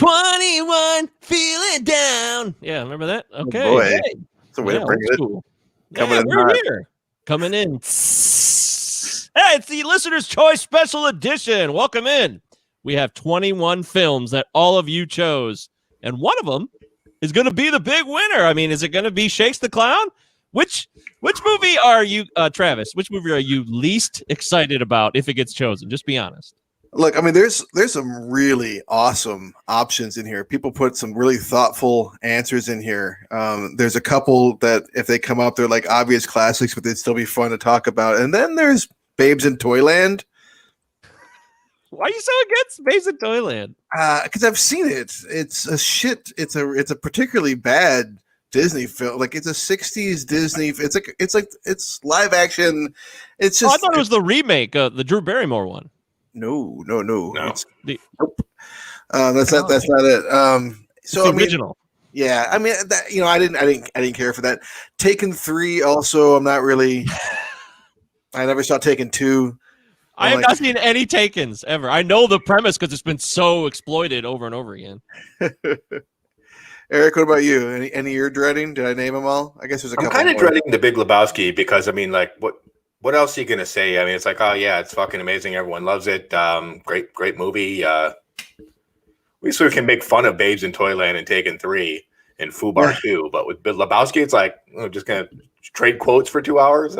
21, feel it down. Yeah, remember that? Okay. Oh boy. Hey. It's a way to bring it. Cool. Coming in we're hot. here. Coming in. Hey, it's the Listener's Choice Special Edition. Welcome in. We have 21 films that all of you chose, and one of them is going to be the big winner. I mean, is it going to be Shakes the Clown? Which movie are you, Travis? Which movie are you least excited about if it gets chosen? Just be honest. Look, I mean, there's some really awesome options in here. People put some really thoughtful answers in here. There's a couple that if they come up, they're like obvious classics, but they'd still be fun to talk about. And then there's Babes in Toyland. Why are you so against Babes in Toyland? Because I've seen it. It's a shit. It's a particularly bad Disney film. Like it's a 60s Disney. It's live action. It's just. I thought it was the remake, the Drew Barrymore one. No. Nope. That's not it. So it's original. Yeah, I mean that. I didn't care for that. Taken 3 also. I'm not really. I never saw Taken 2. I have not seen any Takens ever. I know the premise because it's been so exploited over and over again. Eric, what about you? Any you're dreading? Did I name them all? I guess there's a couple. I'm kind of dreading The Big Lebowski because I mean, like, what else are you gonna say? I mean, it's like, oh yeah, it's fucking amazing. Everyone loves it. Great movie. We sort of can make fun of Babes in Toyland and Taken 3 and Fubar 2, but with Big Lebowski, it's like we're just gonna trade quotes for 2 hours.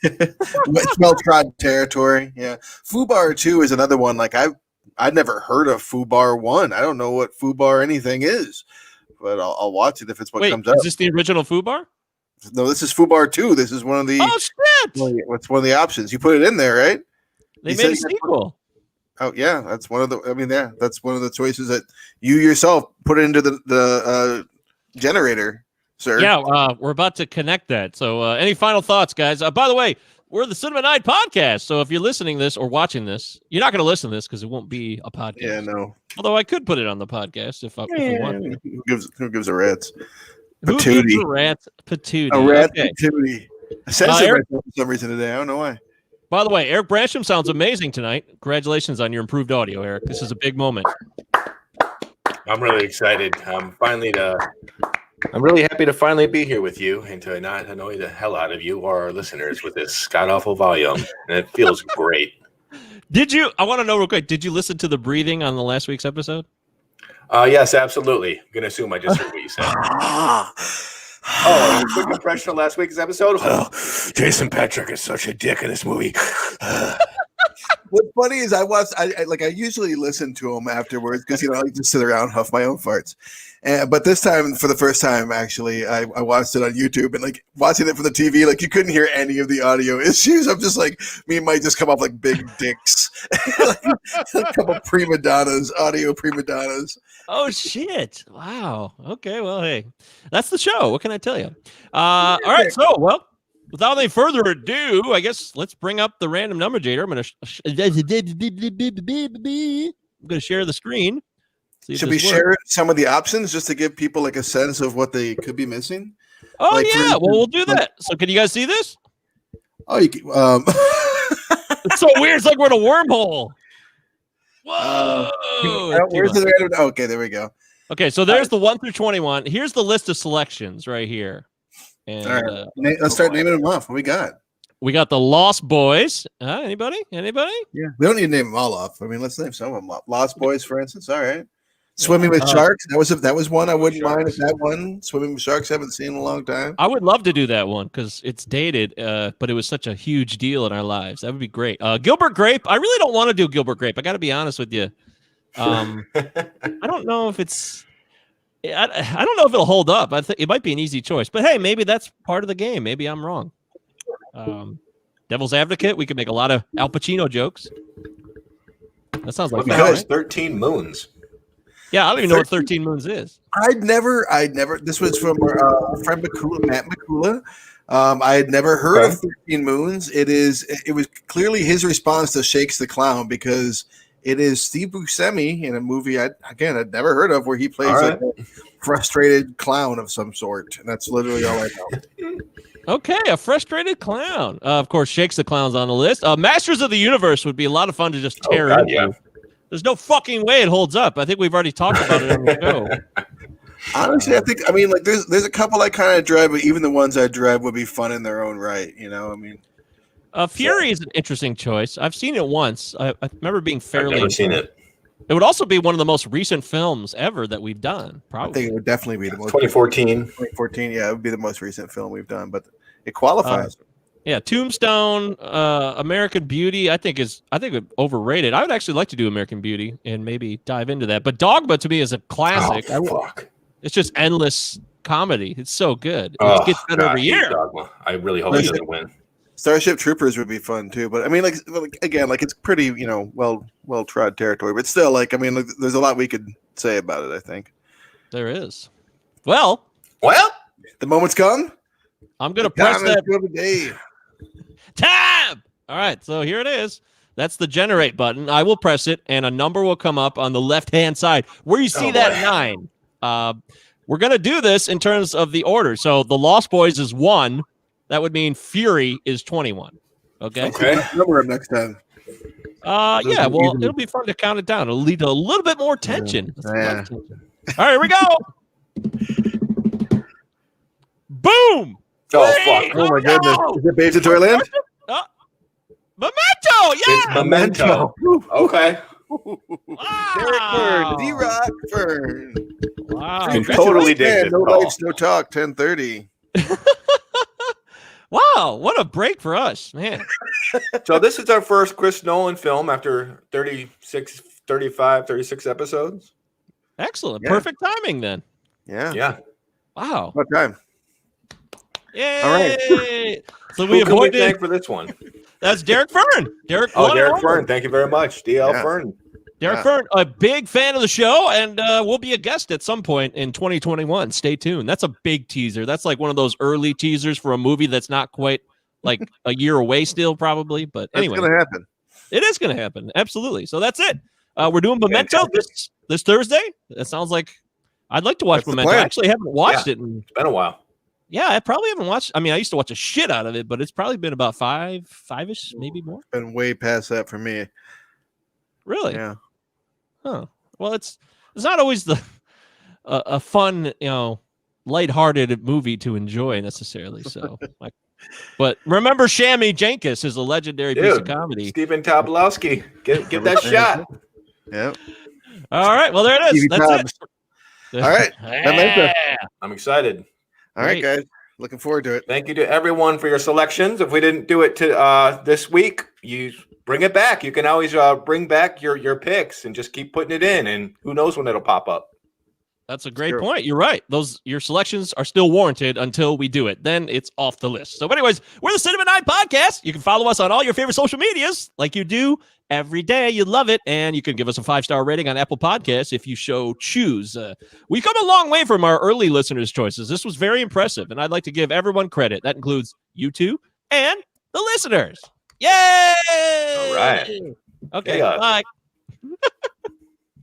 It's well-trod territory. Yeah, Fubar 2 is another one. Like I'd never heard of Fubar 1. I don't know what Fubar anything is, but I'll watch it if it's what comes up. Is this the original Fubar? No, this is Fubar 2. This is one of the. Oh shit! What's one of the options? You put it in there, right? They made a sequel. Oh yeah, that's one of the. I mean, yeah, that's one of the choices that you yourself put into the generator, sir. Yeah, we're about to connect that. So, any final thoughts, guys? By the way, we're the Cinema Night Podcast. So, if you're listening to this or watching this, you're not going to listen to this because it won't be a podcast. Yeah, no. Although I could put it on the podcast if I want to. Who gives a rat's? Patootie. Who gives a rat's patootie? A rat patootie. I said it for some reason today. I don't know why. By the way, Eric Bransham sounds amazing tonight. Congratulations on your improved audio, Eric. This is a big moment. I'm really excited. I'm really happy to finally be here with you and to not annoy the hell out of you or our listeners with this god-awful volume. And it feels great. I want to know real quick, did you listen to the breathing on the last week's episode? Yes, absolutely. I'm going to assume I just heard what you said. A quick impression of last week's episode? Oh, Jason Patrick is such a dick in this movie. What's funny is I usually listen to him afterwards because I just sit around and huff my own farts. But this time, for the first time, actually, I watched it on YouTube and watching it from the TV, you couldn't hear any of the audio issues. I'm just me and Mike just come off like big dicks, a couple prima donnas, audio prima donnas. Oh shit! Wow. Okay. Well, hey, that's the show. What can I tell you? All right. So, without any further ado, I guess let's bring up the random number generator. I'm gonna share the screen. Should we share some of the options just to give people a sense of what they could be missing? Oh yeah, well we'll do that. So can you guys see this? Oh, you can, it's so weird. It's like we're in a wormhole. Whoa! Where's the random? Okay, there we go. Okay, so there's the 1 through 21. Here's the list of selections right here. And all right, let's start naming them off. What we got? We got the Lost Boys. Anybody? Yeah, we don't need to name them all off. I mean, let's name some of them off. Lost Boys, for instance. All right. Swimming with Sharks. That was one I wouldn't mind if that one. Swimming with Sharks, haven't seen in a long time. I would love to do that one because it's dated, but it was such a huge deal in our lives. That would be great. Gilbert Grape. I really don't want to do Gilbert Grape. I got to be honest with you. I don't know if it's. I don't know if it'll hold up. I think it might be an easy choice, but hey, maybe that's part of the game. Maybe I'm wrong. Devil's Advocate. We could make a lot of Al Pacino jokes. That sounds like fun, right? 13 Moons. Yeah, I don't even know what 13 Moons is. I'd never. This was from our friend Matt McCula. I had never heard of 13 Moons. It was clearly his response to Shakes the Clown because it is Steve Buscemi in a movie I'd never heard of where he plays a frustrated clown of some sort, and that's literally all I know. Okay, a frustrated clown. Of course, Shakes the Clown's on the list. Masters of the Universe would be a lot of fun to just tear into. Yeah. There's no fucking way it holds up. I think we've already talked about it on the show. Honestly, I mean, like there's a couple I kind of dread, but even the ones I dread would be fun in their own right. You know, I mean, Fury is an interesting choice. I've seen it once. I remember being fairly. I've never seen it. It would also be one of the most recent films ever that we've done. Probably. I think it would definitely be the most 2014. 2014, yeah, it would be the most recent film we've done, but it qualifies. Yeah, Tombstone, American Beauty. I think it overrated. I would actually like to do American Beauty and maybe dive into that. But Dogma to me is a classic. Oh, fuck. It's just endless comedy. It's so good. It gets better every year. Dogma. I really hope it doesn't win. Starship Troopers would be fun too, but I mean, like again, like it's pretty, well trod territory, but still, like I mean, like, there's a lot we could say about it. I think there is. Well, the moment's come. I'm gonna press that day. Tab. All right, so here it is. That's the generate button. I will press it, and a number will come up on the left-hand side where you see that 9. We're going to do this in terms of the order. So the Lost Boys is 1. That would mean Fury is 21. Okay. Number up next time. Yeah, well, it'll be fun to count it down. It'll lead to a little bit more tension. Yeah. All right, here we go. Boom. Oh, fuck. Oh, my goodness. Is it Babes in Toyland? Memento, yeah. It's Memento. Okay. Wow. Derek Fern, D-Rock Fern. Wow. You totally did it. No lights, no talk, 10:30. Wow, what a break for us, man. So this is our first Chris Nolan film after 36 episodes. Excellent. Yeah. Perfect timing then. Yeah. Wow. What time? Yay. All right. So Who we can we avoided. thank for this one? That's Derek Fern. Derek Fern. Thank you very much. DL Yeah. Fern. Derek Fern, a big fan of the show, and will be a guest at some point in 2021. Stay tuned. That's a big teaser. That's like one of those early teasers for a movie that's not quite like a year away still, probably. But anyway, it's going to happen. It is going to happen. Absolutely. So that's it. We're doing Memento this Thursday. That sounds like I'd like to watch Memento. I actually haven't watched it. It's been a while. Yeah, I probably haven't watched. I mean, I used to watch a shit out of it, but it's probably been about five-ish, maybe more. Been way past that for me. Really? Yeah. Huh. Well, it's not always a fun, lighthearted movie to enjoy necessarily. So, but remember, Shammy Jenkins is a legendary piece of comedy. Stephen Tobolowsky, get that shot. Yep. All right. Well, there it is. That's it. All right. I'm excited. All right, guys. Looking forward to it. Thank you to everyone for your selections. If we didn't do it this week, you bring it back. You can always bring back your picks and just keep putting it in, and who knows when it'll pop up. That's a great point. You're right. Your selections are still warranted until we do it. Then it's off the list. So anyways, we're the Cinema 9 Podcast. You can follow us on all your favorite social medias like you do every day. You love it. And you can give us a 5-star rating on Apple Podcasts if you so choose. We've come a long way from our early listeners' choices. This was very impressive, and I'd like to give everyone credit. That includes you two and the listeners. Yay! All right. Okay, bye.